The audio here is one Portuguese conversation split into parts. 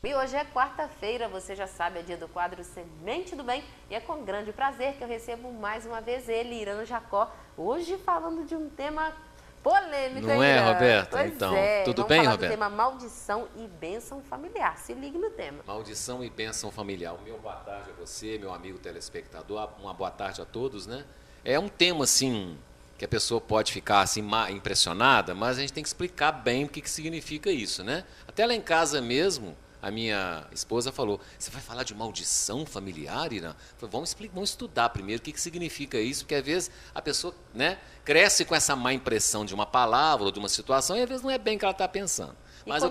E hoje é quarta-feira, você já sabe, é dia do quadro Semente do Bem. E é com grande prazer que eu recebo mais uma vez ele, Irã Jacó. Hoje falando de um tema polêmico, Não hein, é, Irã? Roberto? Pois Então, é, tudo vamos bem, falar Roberto? do tema maldição e bênção familiar. Se ligue no tema. Maldição e bênção familiar. Meu boa tarde a você, meu amigo telespectador. Uma boa tarde a todos, né? É um tema, assim, que a pessoa pode ficar, assim, impressionada, mas a gente tem que explicar bem o que significa isso, né? Até lá em casa mesmo, a minha esposa falou, você vai falar de maldição familiar, Irã? Eu falei, vamos estudar primeiro o que significa isso, porque às vezes a pessoa, né, cresce com essa má impressão de uma palavra ou de uma situação e às vezes não é bem o que ela está pensando. Mas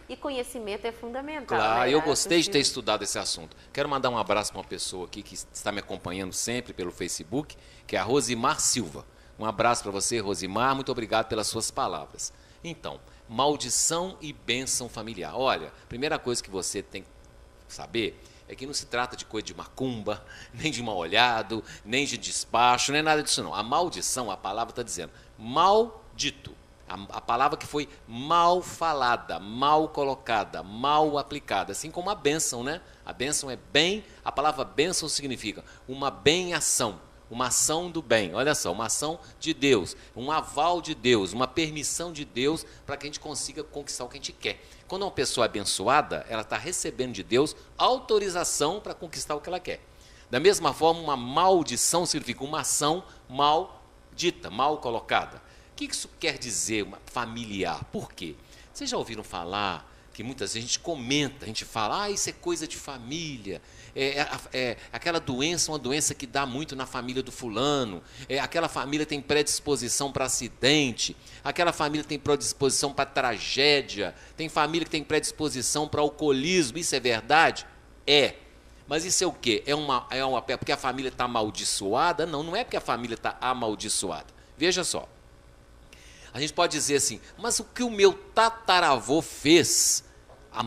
E conhecimento é fundamental. Claro, né? eu gostei de ter estudado esse assunto. Quero mandar um abraço para uma pessoa aqui que está me acompanhando sempre pelo Facebook, que é a Rosimar Silva. Um abraço para você, Rosimar, muito obrigado pelas suas palavras. Então, maldição e bênção familiar. Olha, primeira coisa que você tem que saber é que não se trata de coisa de macumba, nem de mal-olhado, nem de despacho, nem nada disso não. A maldição, a palavra está dizendo, maldito. A palavra que foi mal falada, mal colocada, mal aplicada, assim como a bênção, né? A bênção é bem, a palavra bênção significa uma bem-ação, uma ação do bem, olha só, uma ação de Deus, um aval de Deus, uma permissão de Deus para que a gente consiga conquistar o que a gente quer. Quando uma pessoa é abençoada, ela está recebendo de Deus autorização para conquistar o que ela quer. Da mesma forma, uma maldição significa uma ação mal dita, mal colocada. O que isso quer dizer, uma familiar? Por quê? Vocês já ouviram falar que muitas vezes a gente comenta, a gente fala, isso é coisa de família, aquela doença, uma doença que dá muito na família do fulano, aquela família tem predisposição para acidente, aquela família tem predisposição para tragédia, tem família que tem predisposição para alcoolismo, isso é verdade? É. Mas isso é o quê? Porque a família está amaldiçoada? Não, não é porque a família está amaldiçoada. Veja só. A gente pode dizer assim, mas o que o meu tataravô fez há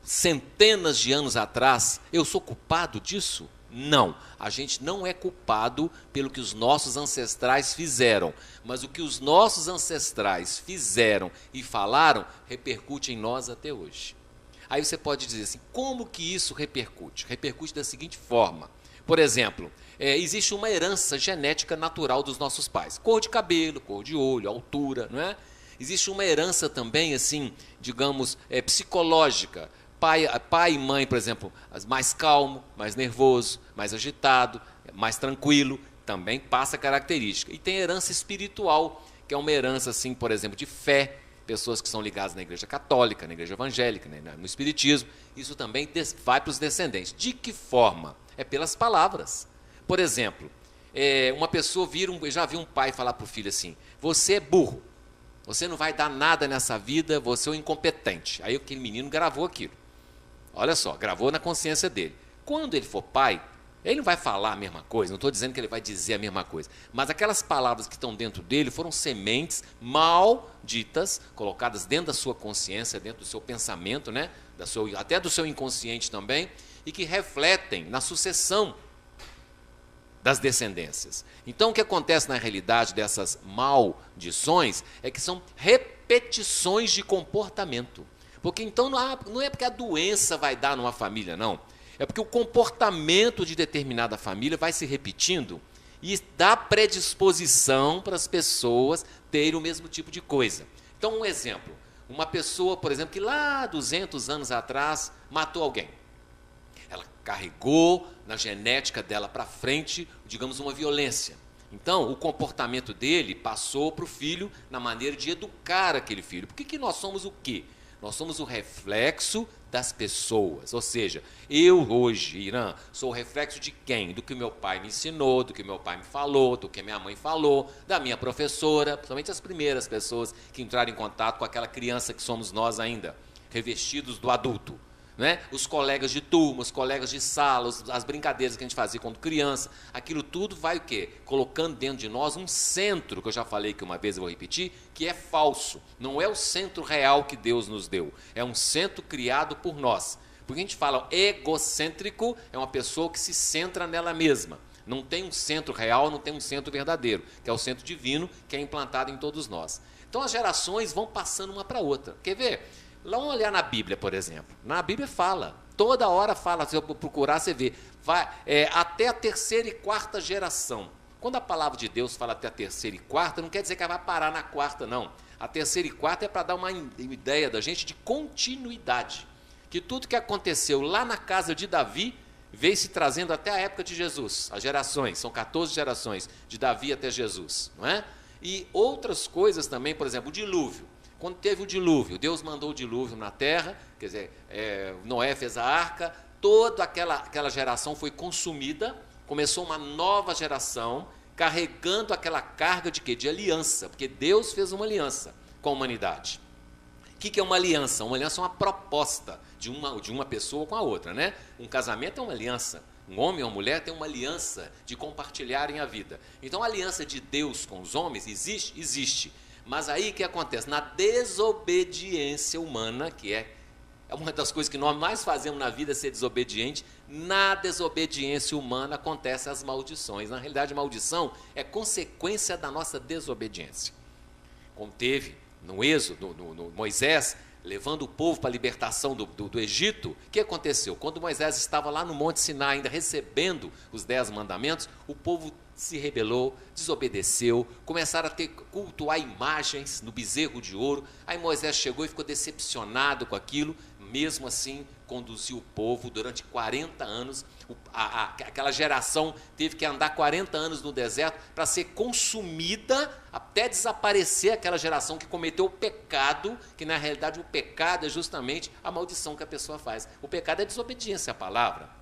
centenas de anos atrás, eu sou culpado disso? Não, a gente não é culpado pelo que os nossos ancestrais fizeram, mas o que os nossos ancestrais fizeram e falaram, repercute em nós até hoje. Aí você pode dizer assim, como que isso repercute? Repercute da seguinte forma, por exemplo, existe uma herança genética natural dos nossos pais. Cor de cabelo, cor de olho, altura, não é? Existe uma herança também, assim, digamos, psicológica. Pai e mãe, por exemplo, mais calmo, mais nervoso, mais agitado, mais tranquilo, também passa característica. E tem herança espiritual, que é uma herança, assim, por exemplo, de fé. Pessoas que são ligadas na igreja católica, na igreja evangélica, né, no espiritismo. Isso também vai para os descendentes. De que forma? É pelas palavras. Por exemplo, uma pessoa já viu um pai falar para o filho assim, você é burro, você não vai dar nada nessa vida, você é um incompetente. Aí aquele menino gravou aquilo. Olha só, gravou na consciência dele. Quando ele for pai, ele não vai falar a mesma coisa, não estou dizendo que ele vai dizer a mesma coisa, mas aquelas palavras que estão dentro dele foram sementes mal ditas, colocadas dentro da sua consciência, dentro do seu pensamento, né? Até do seu inconsciente também, e que refletem na sucessão das descendências. Então, o que acontece na realidade dessas maldições é que são repetições de comportamento. Porque então não é porque a doença vai dar numa família, não. É porque o comportamento de determinada família vai se repetindo e dá predisposição para as pessoas terem o mesmo tipo de coisa. Então, um exemplo. Uma pessoa, por exemplo, que lá 200 anos atrás matou alguém. Ela carregou na genética dela para frente, digamos, uma violência. Então, o comportamento dele passou para o filho na maneira de educar aquele filho. Por que nós somos o quê? Nós somos o reflexo das pessoas. Ou seja, eu hoje, Irã, sou o reflexo de quem? Do que meu pai me ensinou, do que meu pai me falou, do que minha mãe falou, da minha professora, principalmente as primeiras pessoas que entraram em contato com aquela criança que somos nós ainda, revestidos do adulto. Né? Os colegas de turma, os colegas de sala, as brincadeiras que a gente fazia quando criança, aquilo tudo vai o quê? Colocando dentro de nós um centro, que eu já falei que uma vez eu vou repetir, que é falso. Não é o centro real que Deus nos deu, é um centro criado por nós. Porque a gente fala egocêntrico, é uma pessoa que se centra nela mesma. Não tem um centro real, não tem um centro verdadeiro, que é o centro divino, que é implantado em todos nós. Então as gerações vão passando uma para outra. Quer ver? Vamos olhar na Bíblia, por exemplo. Na Bíblia fala, toda hora fala, se eu procurar, você vê, até a terceira e quarta geração. Quando a palavra de Deus fala até a terceira e quarta, não quer dizer que ela vai parar na quarta, não. A terceira e quarta é para dar uma ideia da gente de continuidade. Que tudo que aconteceu lá na casa de Davi veio se trazendo até a época de Jesus. As gerações, são 14 gerações, de Davi até Jesus, não é? E outras coisas também, por exemplo, o dilúvio. Quando teve o dilúvio, Deus mandou o dilúvio na terra, quer dizer, Noé fez a arca, toda aquela geração foi consumida, começou uma nova geração, carregando aquela carga de quê? De aliança, porque Deus fez uma aliança com a humanidade. O que é uma aliança? Uma aliança é uma proposta de uma pessoa com a outra, né? Um casamento é uma aliança. Um homem ou uma mulher tem uma aliança de compartilharem a vida. Então, a aliança de Deus com os homens existe? Existe. Mas aí o que acontece? Na desobediência humana, que é uma das coisas que nós mais fazemos na vida, ser desobediente, na desobediência humana acontecem as maldições. Na realidade, maldição é consequência da nossa desobediência. Como teve no Êxodo, no Moisés, levando o povo para a libertação do Egito, o que aconteceu? Quando Moisés estava lá no Monte Sinai, ainda recebendo os 10 mandamentos, o povo se rebelou, desobedeceu, começaram a cultuar imagens no bezerro de ouro. Aí Moisés chegou e ficou decepcionado com aquilo, mesmo assim conduziu o povo durante 40 anos. Aquela geração teve que andar 40 anos no deserto para ser consumida, até desaparecer aquela geração que cometeu o pecado, que na realidade o pecado é justamente a maldição que a pessoa faz. O pecado é desobediência à palavra.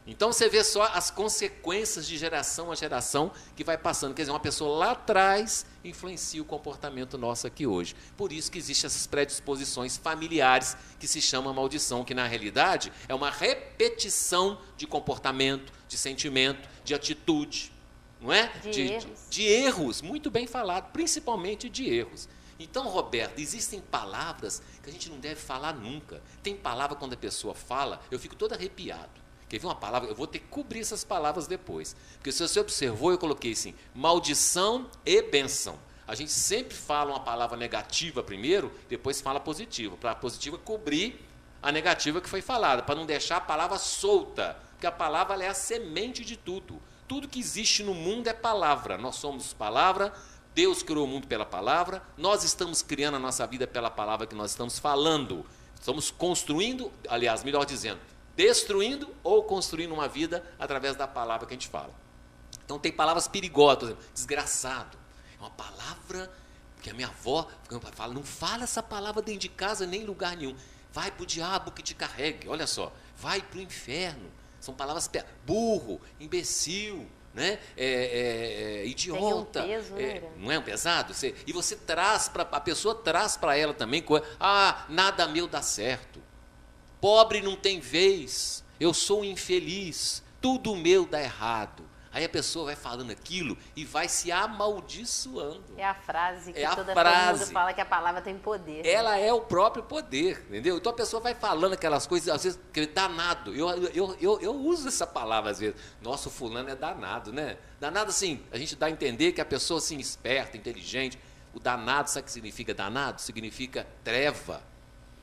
Então você vê só as consequências de geração a geração que vai passando. Quer dizer, uma pessoa lá atrás influencia o comportamento nosso aqui hoje. Por isso que existem essas predisposições familiares que se chama maldição, que na realidade é uma repetição de comportamento, de sentimento, de atitude, não é? De erros, muito bem falado, principalmente de erros. Então, Roberto, existem palavras que a gente não deve falar nunca. Tem palavra quando a pessoa fala, eu fico todo arrepiado. Quer ver uma palavra? Eu vou ter que cobrir essas palavras depois. Porque se você observou, eu coloquei assim, maldição e bênção. A gente sempre fala uma palavra negativa primeiro, depois fala positiva. Para a positiva cobrir a negativa que foi falada, para não deixar a palavra solta. Porque a palavra ela é a semente de tudo. Tudo que existe no mundo é palavra. Nós somos palavra, Deus criou o mundo pela palavra, nós estamos criando a nossa vida pela palavra que nós estamos falando. Estamos construindo, aliás, melhor dizendo, destruindo ou construindo uma vida através da palavra que a gente fala. Então tem palavras perigosas, por exemplo, desgraçado. É uma palavra que a minha avó fala, não fala essa palavra dentro de casa nem em lugar nenhum. Vai para o diabo que te carregue, olha só, vai para o inferno. São palavras burro, imbecil, né? Idiota. Tem um peso, né? Não é um pesado? E você traz, a pessoa traz para ela também, nada meu dá certo. Pobre não tem vez, eu sou infeliz, tudo meu dá errado. Aí a pessoa vai falando aquilo e vai se amaldiçoando. É a frase que todo mundo fala que a palavra tem poder. Ela é o próprio poder, entendeu? Então a pessoa vai falando aquelas coisas, às vezes, danado. Eu uso essa palavra às vezes. Nossa, o fulano é danado, né? Danado, assim, a gente dá a entender que a pessoa, assim, esperta, inteligente. O danado, sabe o que significa danado? Significa treva.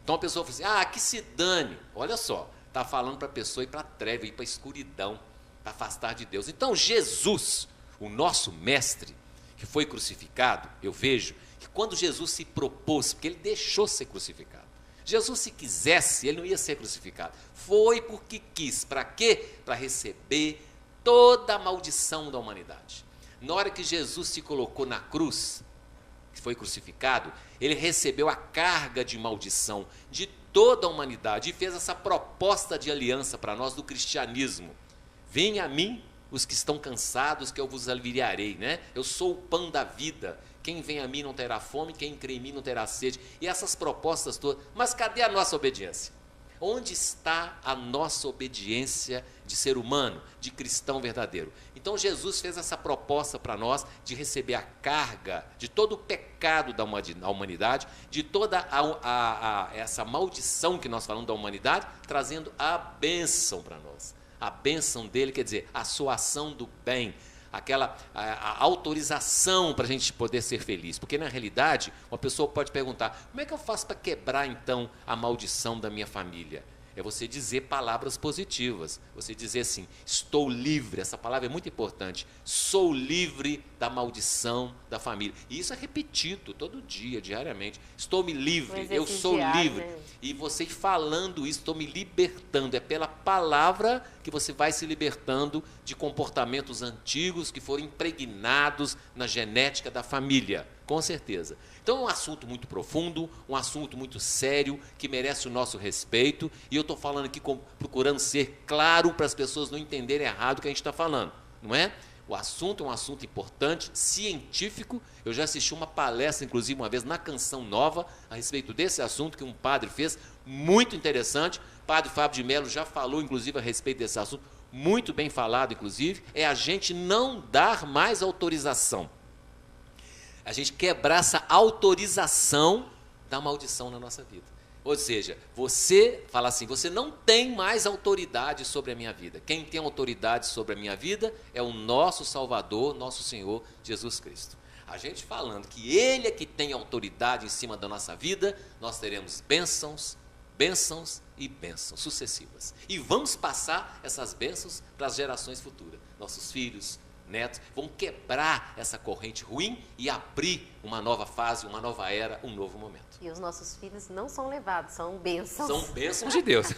Então a pessoa fala assim, que se dane. Olha só, está falando para a pessoa ir para a treva, ir para a escuridão, para afastar de Deus. Então Jesus, o nosso mestre, que foi crucificado, eu vejo que quando Jesus se propôs, porque ele deixou ser crucificado. Jesus, se quisesse, ele não ia ser crucificado. Foi porque quis. Para quê? Para receber toda a maldição da humanidade. Na hora que Jesus se colocou na cruz, que foi crucificado, ele recebeu a carga de maldição de toda a humanidade e fez essa proposta de aliança para nós do cristianismo. Venha a mim os que estão cansados, que eu vos aliviarei, né? Eu sou o pão da vida. Quem vem a mim não terá fome, quem crê em mim não terá sede. E essas propostas todas. Mas cadê a nossa obediência? Onde está a nossa obediência de ser humano, de cristão verdadeiro? Então Jesus fez essa proposta para nós de receber a carga de todo o pecado da humanidade, de toda essa maldição que nós falamos da humanidade, trazendo a bênção para nós. A bênção dele quer dizer a sua ação do bem, a autorização para a gente poder ser feliz. Porque, na realidade, uma pessoa pode perguntar, como é que eu faço para quebrar, então, a maldição da minha família? É você dizer palavras positivas. Você dizer assim, estou livre. Essa palavra é muito importante. Sou livre da maldição da família. E isso é repetido todo dia, diariamente. Estou me livre, eu sou livre. Né? E você falando isso, estou me libertando. É pela palavra que você vai se libertando de comportamentos antigos que foram impregnados na genética da família. Com certeza. Então é um assunto muito profundo, um assunto muito sério, que merece o nosso respeito. E eu estou falando aqui procurando ser claro para as pessoas não entenderem errado o que a gente está falando, não é? O assunto é um assunto importante, científico. Eu já assisti uma palestra, inclusive, uma vez na Canção Nova, a respeito desse assunto que um padre fez, muito interessante. O padre Fábio de Mello já falou, inclusive, a respeito desse assunto, muito bem falado, inclusive. É a gente não dar mais autorização. A gente quebrar essa autorização da maldição na nossa vida. Ou seja, você fala assim, você não tem mais autoridade sobre a minha vida. Quem tem autoridade sobre a minha vida é o nosso Salvador, nosso Senhor Jesus Cristo. A gente falando que Ele é que tem autoridade em cima da nossa vida, nós teremos bênçãos, bênçãos e bênçãos sucessivas. E vamos passar essas bênçãos para as gerações futuras. Nossos filhos, netos, vão quebrar essa corrente ruim e abrir uma nova fase, uma nova era, um novo momento. E os nossos filhos não são levados, são bênçãos. São bênçãos de Deus,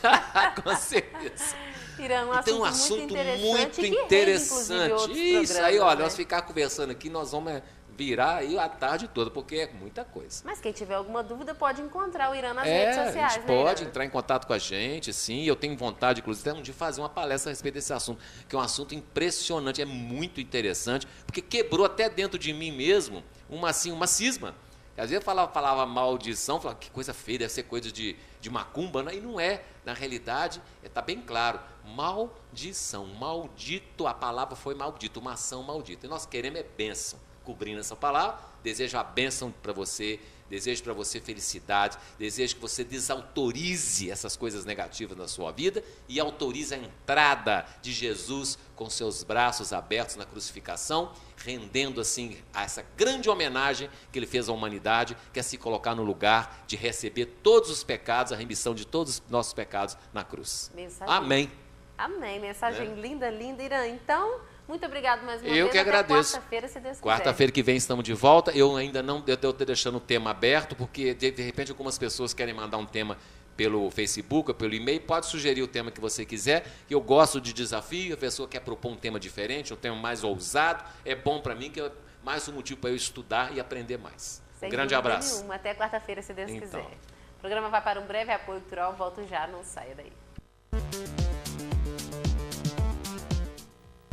com certeza. Irã, então, um assunto muito interessante. Isso aí, olha, nós ficar conversando aqui, nós vamos virar aí a tarde toda, porque é muita coisa. Mas quem tiver alguma dúvida pode encontrar o Irã nas redes sociais, a gente pode entrar em contato com a gente, sim. Eu tenho vontade, inclusive, de fazer uma palestra a respeito desse assunto, que é um assunto impressionante, é muito interessante, porque quebrou até dentro de mim mesmo uma cisma. Às vezes eu falava maldição, falava que coisa feia, deve ser coisa de macumba, né? E não é. Na realidade, está bem claro, maldição, maldito, a palavra foi maldito, uma ação maldita. E nós queremos bênção. Cobrindo essa palavra, desejo a bênção para você, desejo para você felicidade, desejo que você desautorize essas coisas negativas na sua vida e autorize a entrada de Jesus com seus braços abertos na crucificação, rendendo assim a essa grande homenagem que ele fez à humanidade, que é se colocar no lugar de receber todos os pecados, a remissão de todos os nossos pecados na cruz. Mensagem. Amém. Amém. Mensagem linda, linda, Irã. Então, muito obrigado mais uma vez. Eu que agradeço. Quarta-feira, se Deus quiser. Quarta-feira que vem estamos de volta. Eu ainda não estou deixando o tema aberto, porque de repente algumas pessoas querem mandar um tema pelo Facebook ou pelo e-mail. Pode sugerir o tema que você quiser. Eu gosto de desafio, a pessoa quer propor um tema diferente, um tema mais ousado. É bom para mim, que é mais um motivo para eu estudar e aprender mais. Um grande abraço. Nenhuma. Até quarta-feira, se Deus quiser. O programa vai para um breve apoio cultural. Volto já, não saia daí.